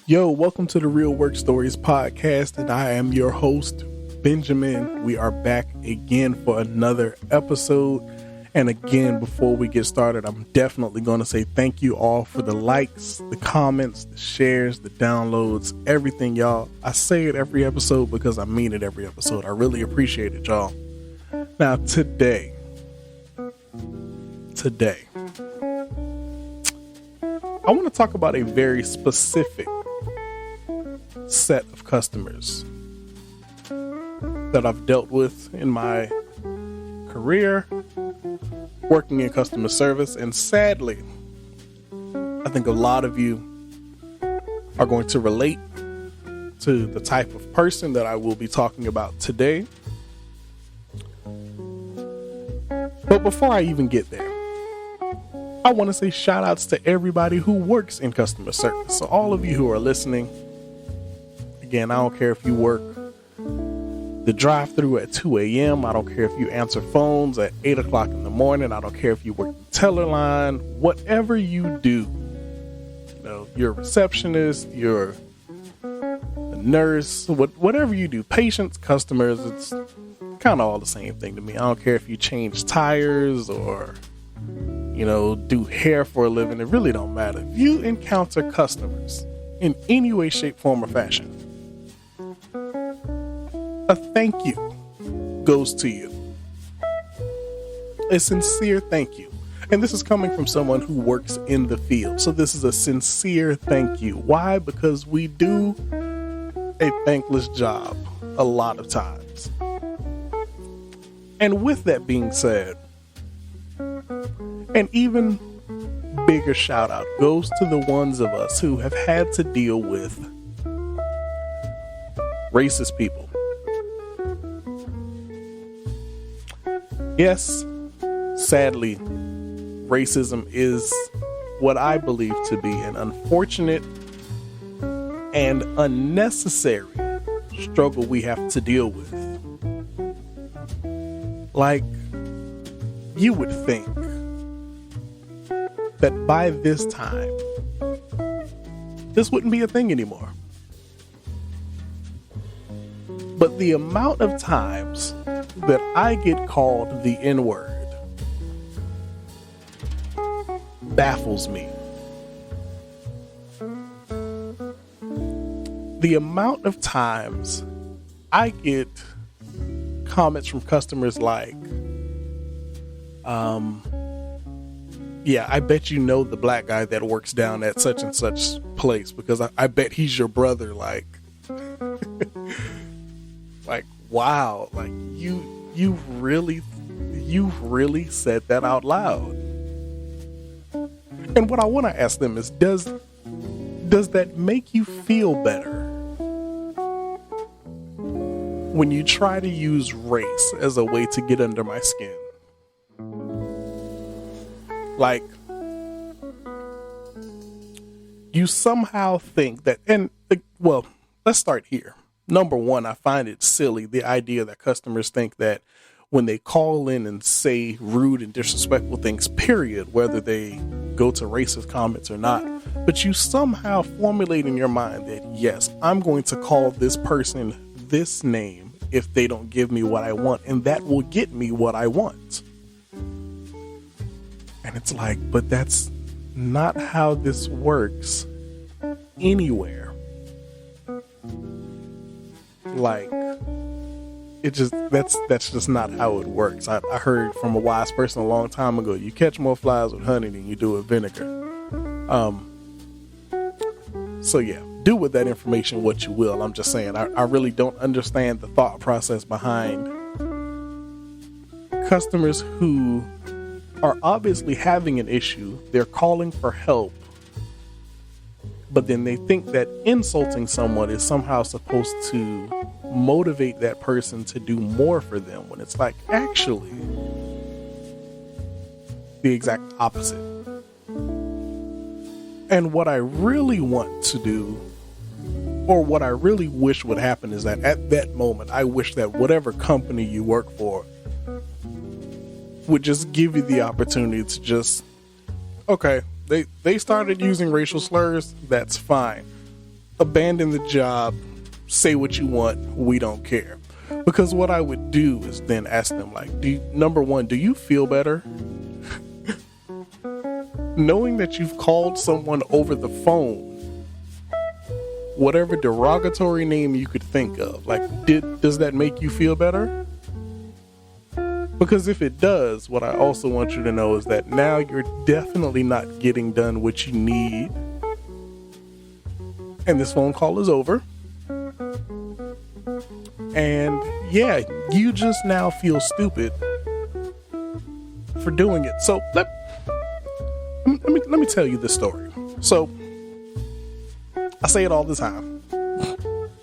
Yo, welcome to the Real Work Stories podcast, and I am your host, Benjamin. We are back again for another episode. And again, before we get started, I'm definitely going to say thank you all for the likes, the comments, the shares, the downloads, everything, y'all. I say it every episode because I mean it every episode. I really appreciate it, y'all. Now, today, I want to talk about a very specific set of customers that I've dealt with in my career working in customer service. And sadly, I think a lot of you are going to relate to the type of person that I will be talking about today. But before I even get there, I want to say shout outs to everybody who works in customer service. So all of you who are listening, again, I don't care if you work the drive-through at 2 a.m. I don't care if you answer phones at 8 o'clock in the morning. I don't care if you work the teller line. Whatever you do, you're a receptionist, you're a nurse, whatever you do, patients, customers, it's kind of all the same thing to me. I don't care if you change tires or, do hair for a living. It really don't matter. If you encounter customers in any way, shape, form, or fashion, a thank you goes to you. A sincere thank you. And this is coming from someone who works in the field. So this is a sincere thank you. Why? Because we do a thankless job a lot of times. And with that being said, an even bigger shout out goes to the ones of us who have had to deal with racist people. Yes, sadly, racism is what I believe to be an unfortunate and unnecessary struggle we have to deal with. Like, you would think that by this time, this wouldn't be a thing anymore. But the amount of times that I get called the N-word baffles me. The amount of times I get comments from customers like, yeah, I bet you know the black guy that works down at such and such place because I bet he's your brother. Like, wow, like you've really said that out loud. And what I want to ask them is, does that make you feel better when you try to use race as a way to get under my skin? Like, you somehow think that, well, let's start here. Number one, I find it silly, the idea that customers think that when they call in and say rude and disrespectful things, period, whether they go to racist comments or not, but you somehow formulate in your mind that, yes, I'm going to call this person this name if they don't give me what I want, and that will get me what I want. And it's like, but that's not how this works anywhere. Like, that's just not how it works. I heard from a wise person a long time ago, you catch more flies with honey than you do with vinegar. So yeah, do with that information what you will. I'm just saying, I really don't understand the thought process behind customers who are obviously having an issue. They're calling for help, but then they think that insulting someone is somehow supposed to motivate that person to do more for them, when it's like, actually, the exact opposite. And what I really want to do, or what I really wish would happen, is that at that moment, I wish that whatever company you work for would just give you the opportunity to just, okay, they started using racial slurs, that's fine. abandon the job, say what you want, we don't care. Because what I would do is then ask them, like, number one, do you feel better? Knowing that you've called someone over the phone, whatever derogatory name you could think of, like, does that make you feel better? Because if it does, what I also want you to know is that now you're definitely not getting done what you need. And this phone call is over. And yeah, you just now feel stupid for doing it. So let me tell you this story. So I say it all the time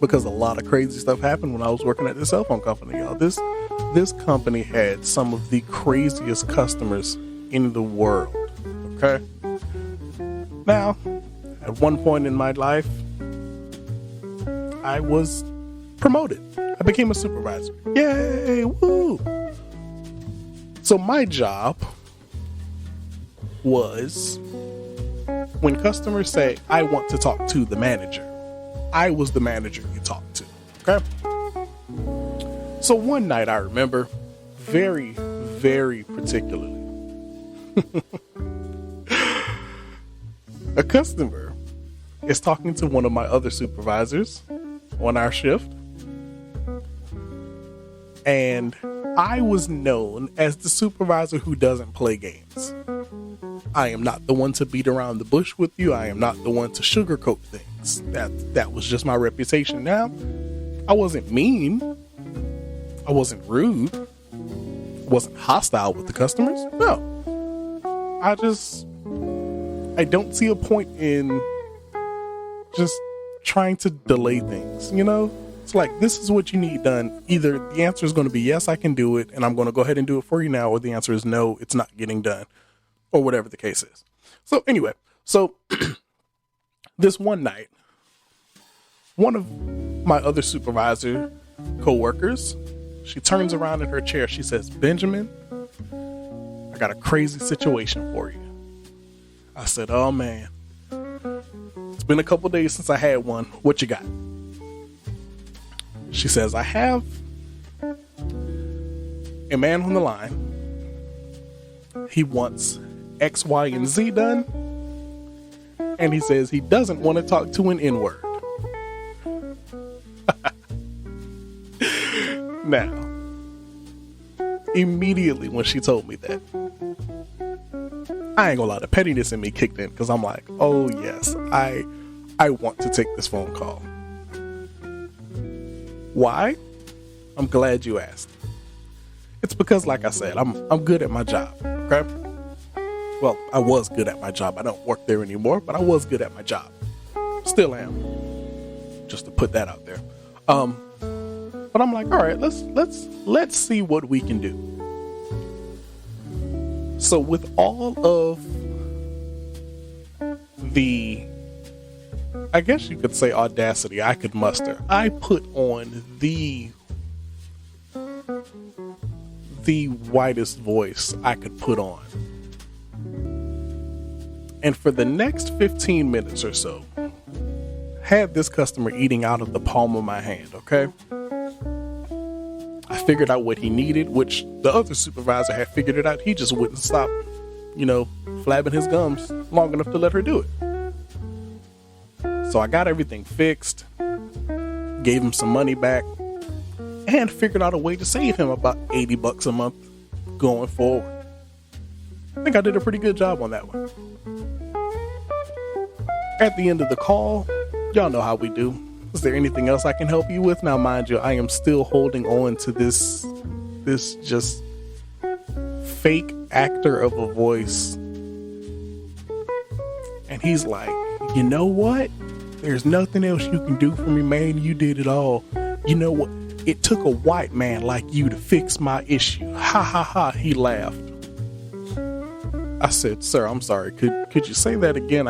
because a lot of crazy stuff happened when I was working at the cell phone company, y'all. This company had some of the craziest customers in the world. Okay. Now, at one point in my life, I was promoted. I became a supervisor. Yay! Woo! So my job was, when customers say, I want to talk to the manager, I was the manager you talked to. Okay? So one night I remember very, very particularly, a customer is talking to one of my other supervisors on our shift. And I was known as the supervisor who doesn't play games. I am not the one to beat around the bush with you. I am not the one to sugarcoat things. That was just my reputation. Now, I wasn't mean. I wasn't rude. I wasn't hostile with the customers. No. I don't see a point in just trying to delay things, you know? It's like, this is what you need done. Either the answer is going to be, yes, I can do it, and I'm going to go ahead and do it for you now, or the answer is no, it's not getting done, or whatever the case is. So anyway, this one night, one of my other supervisor co-workers, she turns around in her chair. She says, Benjamin, I got a crazy situation for you. I said, oh man, it's been a couple days since I had one. What you got? She says, I have a man on the line. He wants X, Y, and Z done. And he says he doesn't want to talk to an N-word. Now, immediately when she told me that, I ain't gonna lie, the pettiness in me kicked in, because I'm like, oh yes, I want to take this phone call. Why? I'm glad you asked. It's because, like I said, I'm good at my job, okay? Well, I was good at my job. I don't work there anymore, but I was good at my job. Still am. Just to put that out there. But I'm like, all right, let's see what we can do. So with all of the, I guess you could say, audacity I could muster, I put on the whitest voice I could put on. And for the next 15 minutes or so, had this customer eating out of the palm of my hand, okay? I figured out what he needed, which the other supervisor had figured it out. He just wouldn't stop, flapping his gums long enough to let her do it. So I got everything fixed, gave him some money back, and figured out a way to save him about $80 a month going forward. I think I did a pretty good job on that one. At the end of the call, y'all know how we do. Is there anything else I can help you with? Now, mind you, I am still holding on to this just fake actor of a voice. And he's like, you know what? There's nothing else you can do for me, man. You did it all. You know what? It took a white man like you to fix my issue. Ha ha ha. He laughed. I said, sir, I'm sorry. Could you say that again?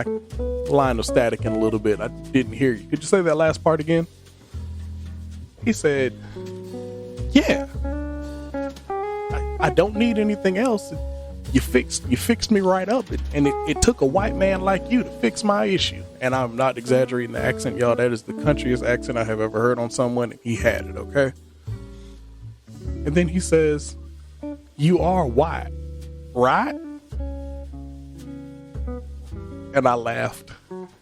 Line of static in a little bit. I didn't hear you. Could you say that last part again? He said, yeah. I don't need anything else. you fixed me right up. And it took a white man like you to fix my issue. And I'm not exaggerating the accent, y'all. That is the countryest accent I have ever heard on someone. He had it, okay? And then he says, you are white, right? And I laughed.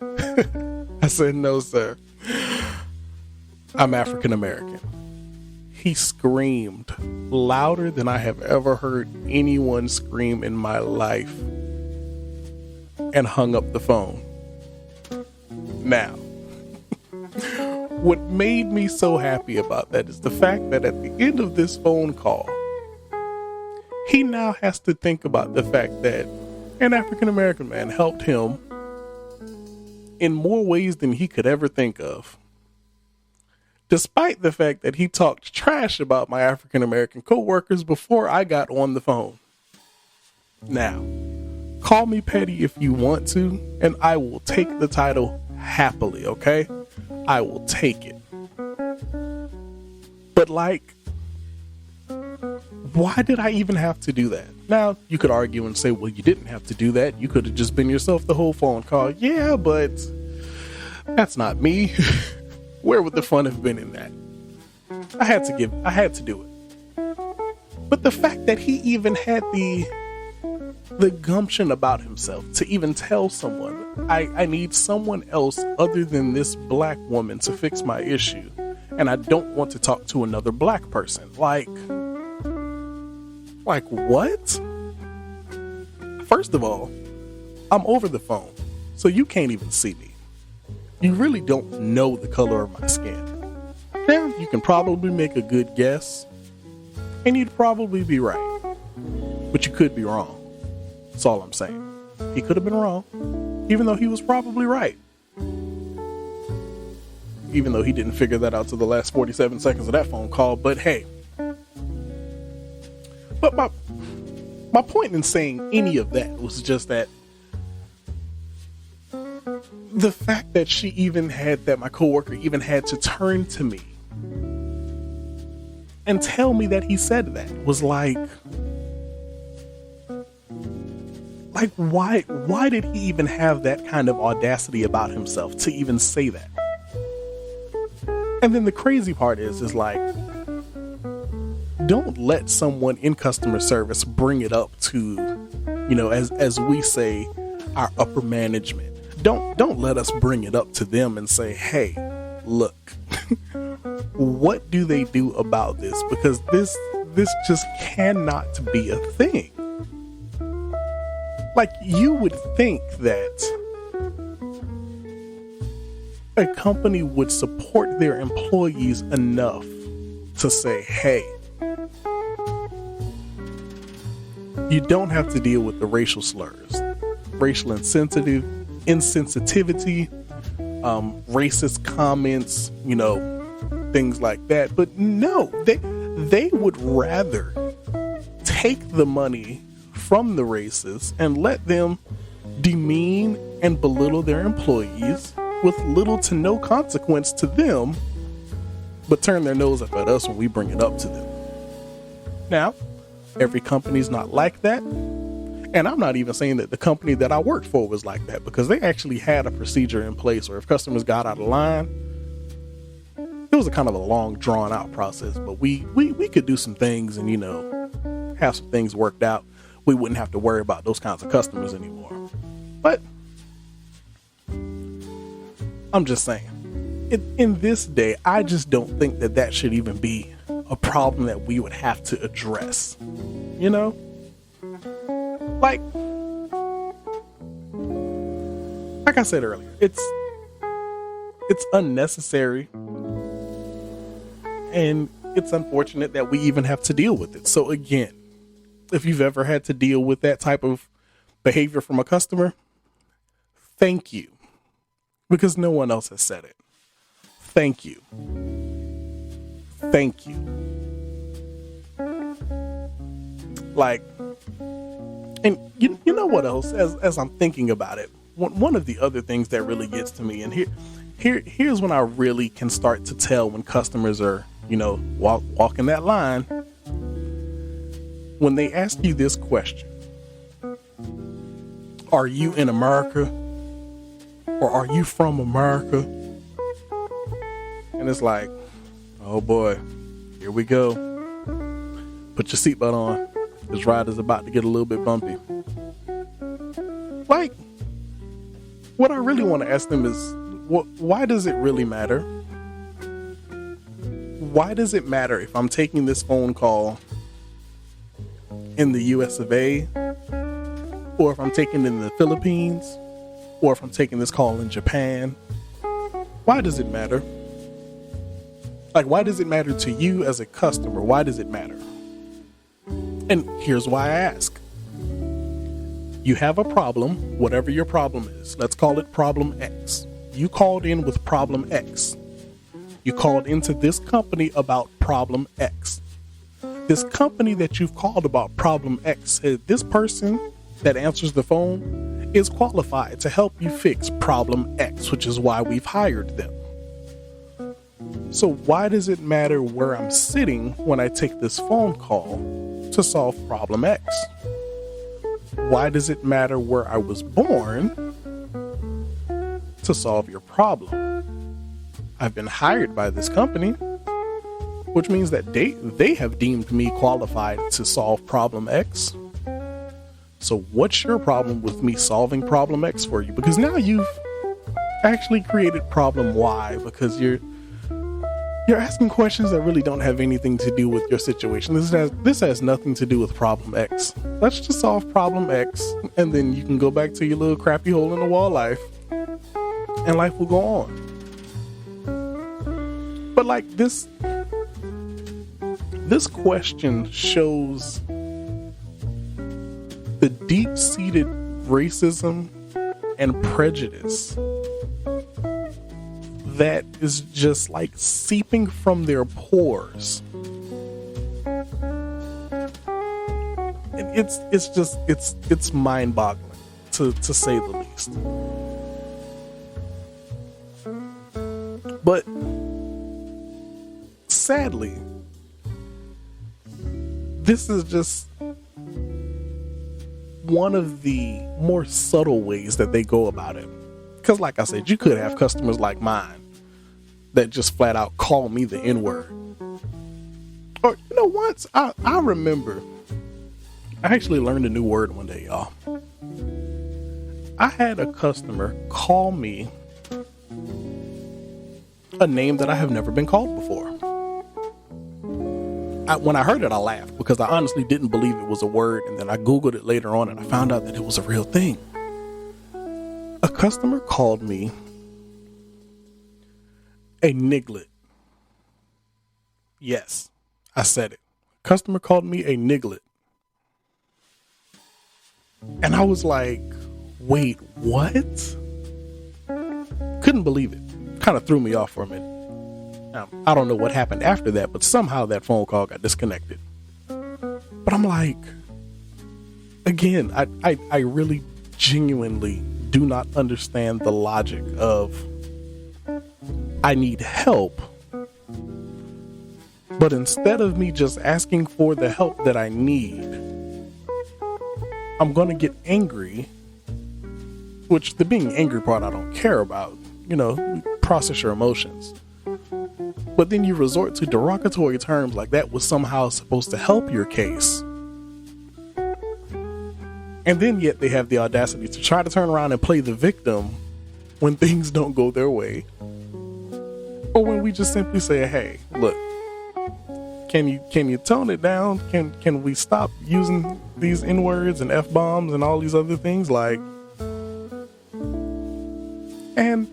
I said, no, sir. I'm African American. He screamed louder than I have ever heard anyone scream in my life and hung up the phone. Now, what made me so happy about that is the fact that at the end of this phone call, he now has to think about the fact that an African American man helped him in more ways than he could ever think of. Despite the fact that he talked trash about my African American coworkers before I got on the phone. Now, call me petty if you want to, and I will take the title happily, okay? I will take it. But like, why did I even have to do that? Now, you could argue and say, well, you didn't have to do that. You could have just been yourself the whole phone call. Yeah, but that's not me. Where would the fun have been in that? I had to do it. But the fact that he even had the gumption about himself to even tell someone, I need someone else other than this black woman to fix my issue. And I don't want to talk to another black person. Like what? First of all, I'm over the phone, so you can't even see me. You really don't know the color of my skin. Now, you can probably make a good guess, and you'd probably be right. But you could be wrong. That's all I'm saying. He could have been wrong, even though he was probably right. Even though he didn't figure that out till the last 47 seconds of that phone call, but hey. But my point in saying any of that was just that the fact that my coworker even had to turn to me and tell me that he said that was like why did he even have that kind of audacity about himself to even say that? And then the crazy part is like, don't let someone in customer service bring it up to, as we say, our upper management. Don't let us bring it up to them and say, hey, look, what do they do about this? Because this just cannot be a thing. Like, you would think that a company would support their employees enough to say, hey, you don't have to deal with the racial slurs, racial insensitivity, racist comments, things like that. But no, they would rather take the money from the racists and let them demean and belittle their employees with little to no consequence to them, but turn their nose up at us when we bring it up to them. Now, every company's not like that. And I'm not even saying that the company that I worked for was like that, because they actually had a procedure in place where if customers got out of line, it was a kind of a long, drawn out process, but we could do some things and, have some things worked out. We wouldn't have to worry about those kinds of customers anymore. But I'm just saying, in this day, I just don't think that should even be a problem that we would have to address, Like I said earlier, it's unnecessary, and it's unfortunate that we even have to deal with it. So again, if you've ever had to deal with that type of behavior from a customer, thank you, because no one else has said it. Thank you. Thank you. Like, and you know what else? As I'm thinking about it, one of the other things that really gets to me, and here's when I really can start to tell when customers are, walking that line. When they ask you this question, Are you in America? Or are you from America? And it's like, oh boy, here we go. Put your seatbelt on. This ride is about to get a little bit bumpy. Like, what I really want to ask them is, why does it really matter? Why does it matter if I'm taking this phone call in the US of A, or if I'm taking it in the Philippines, or if I'm taking this call in Japan? Why does it matter? Like, why does it matter to you as a customer? Why does it matter? And here's why I ask. You have a problem, whatever your problem is. Let's call it problem X. You called in with problem X. You called into this company about problem X. This company that you've called about problem X said this person that answers the phone is qualified to help you fix problem X, which is why we've hired them. So why does it matter where I'm sitting when I take this phone call to solve problem X? Why does it matter where I was born to solve your problem? I've been hired by this company, which means that they have deemed me qualified to solve problem X. So what's your problem with me solving problem X for you? Because now you've actually created problem Y, because you're asking questions that really don't have anything to do with your situation. This has nothing to do with problem X. Let's just solve problem X, and then you can go back to your little crappy hole in the wall life, and life will go on. But like this question shows the deep-seated racism and prejudice that is just like seeping from their pores. And it's mind-boggling to say the least. But sadly, this is just one of the more subtle ways that they go about it. Because like I said, you could have customers like mine that just flat out call me the N-word. Or, once I remember, I actually learned a new word one day, y'all. I had a customer call me a name that I have never been called before. When I heard it, I laughed because I honestly didn't believe it was a word. And then I Googled it later on and I found out that it was a real thing. A customer called me a niglet. Yes, I said it. Customer called me a niglet. And I was like, wait, what? Couldn't believe it. Kind of threw me off for a minute. I don't know what happened after that, but somehow that phone call got disconnected. But I'm like, again, I really genuinely do not understand the logic of I need help. But instead of me just asking for the help that I need, I'm going to get angry, which the being angry part I don't care about. Process your emotions. But then you resort to derogatory terms like that was somehow supposed to help your case. And then yet they have the audacity to try to turn around and play the victim when things don't go their way. Or when we just simply say, hey, look, can you tone it down? Can we stop using these N-words and F-bombs and all these other things? Like, and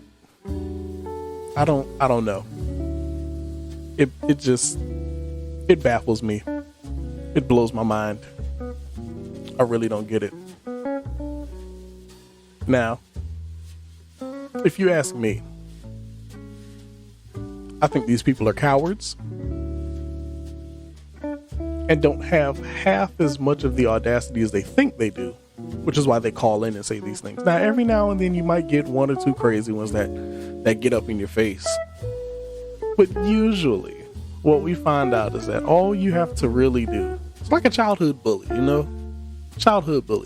I don't know. It baffles me. It blows my mind. I really don't get it. Now, if you ask me, I think these people are cowards and don't have half as much of the audacity as they think they do, which is why they call in and say these things. Now, every now and then you might get one or two crazy ones that get up in your face. But usually what we find out is that all you have to really do, it's like a childhood bully, Childhood bully.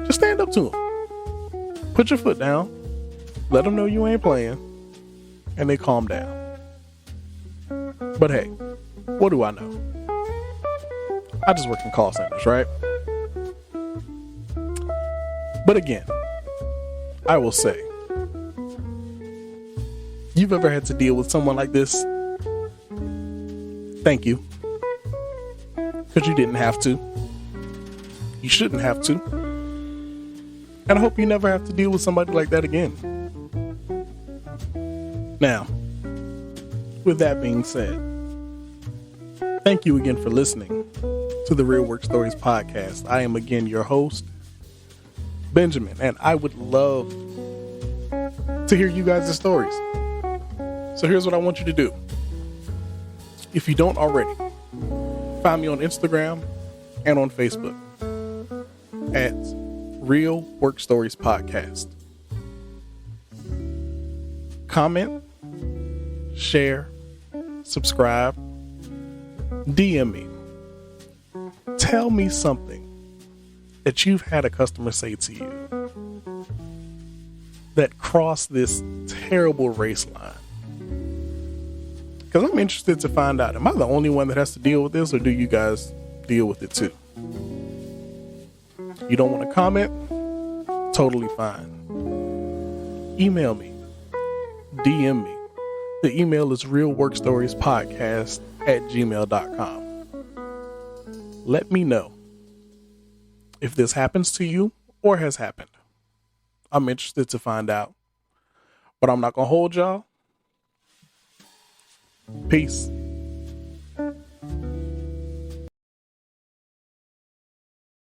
Just stand up to him. Put your foot down, let them know you ain't playing, and they calm down. But hey, what do I know? I just work in call centers, right? But again, I will say, you've ever had to deal with someone like this? Thank you. Because you didn't have to. You shouldn't have to. And I hope you never have to deal with somebody like that again. Now, with that being said, thank you again for listening to the Real Work Stories podcast. I am again your host, Benjamin, and I would love to hear you guys' stories. So here's what I want you to do. If you don't already, find me on Instagram and on Facebook at Real Work Stories Podcast. Comment, share, subscribe, DM me. Tell me something that you've had a customer say to you that crossed this terrible race line. Because I'm interested to find out, am I the only one that has to deal with this, or do you guys deal with it too? You don't want to comment? Totally fine. Email me. DM me. The email is realworkstoriespodcast@gmail.com. Let me know if this happens to you or has happened. I'm interested to find out. But I'm not going to hold y'all. Peace.